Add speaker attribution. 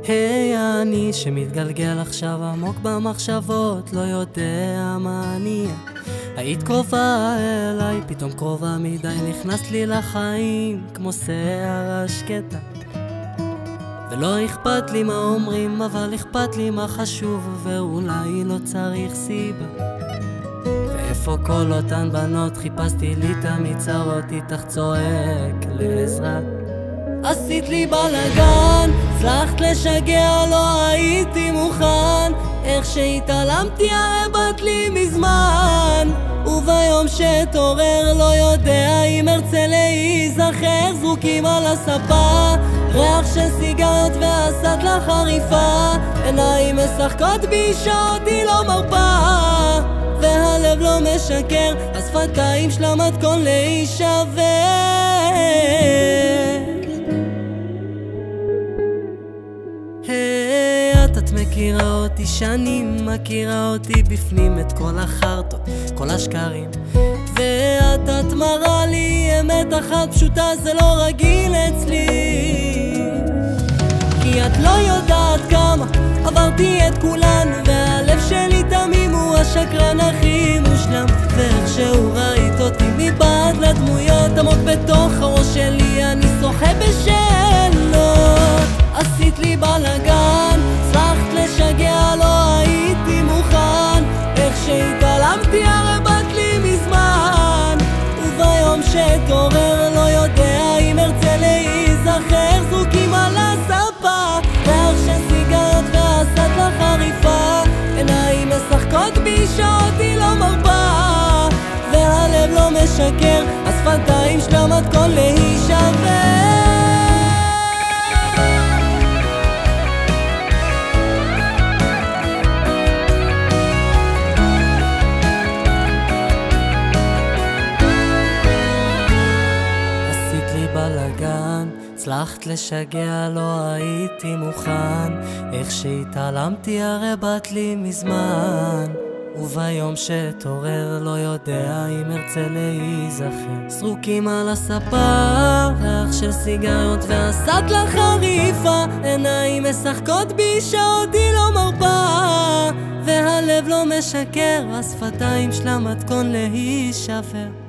Speaker 1: היי אני שמתגלגל עכשיו עמוק במחשבות, לא יודע מה אני. היית קרובה אליי, פתאום קרובה מדי, נכנסת לי לחיים כמו שערה שקטה. ולא אכפת לי מה אומרים, אבל אכפת לי מה חשוב, ואולי לא צריך סיבה. ואיפה כל אותן בנות, חיפשתי לי תמיד צרות, איתך צועק לעזרה. עשית לי בלגן, הצלחת לשגע, לא הייתי מוכן. איך שהתעלמתי הרי באת לי מזמן. וביום שתעורר לא יודע אם ארצה להיזכר, זרוקים על הספה, ריח של סיגריות והסטלה חריפה. עיניים משחקות בי שאותי לא מרפה, והלב לא משקר, השפתיים של המתכון להישבר. את מכירה אותי שנים, מכירה אותי בפנים, את כל החרטות, כל השקרים. ואת מראה לי אמת אחת פשוטה, זה לא רגיל אצלי. כי את לא יודעת כמה עברתי את כולן, והלב שלי תמים הוא השקרן הכי מושלם. ואיכשהו ראית אותי מבעד לדמויות, עמוק בתוך הראש שלי אני שוחה בשאלות. עשית לי בלגן, הצלחת לשגע, לא הייתי מוכן. איך שהתעלמתי הרי באת לי מזמן. וביום שתעורר לא יודע אם ארצה להיזכר, זרוקים על הספה, ריח של סיגריות והסטלה חריפה. עיניים משחקות בי שאותי לא מרפה, והלב לא משקר, השפתיים של המתכון להישבר. בלגן, הצלחת לשגע, לא הייתי מוכן. איך שהתעלמתי הרי באת לי מזמן. וביום שתעורר לא יודע אם ארצה להיזכר, זרוקים על הספה, ריח של סיגריות והסטלה חריפה. עיניים משחקות בי שאותי לא מרפה, והלב לא משקר, השפתיים של המתכון להישבר.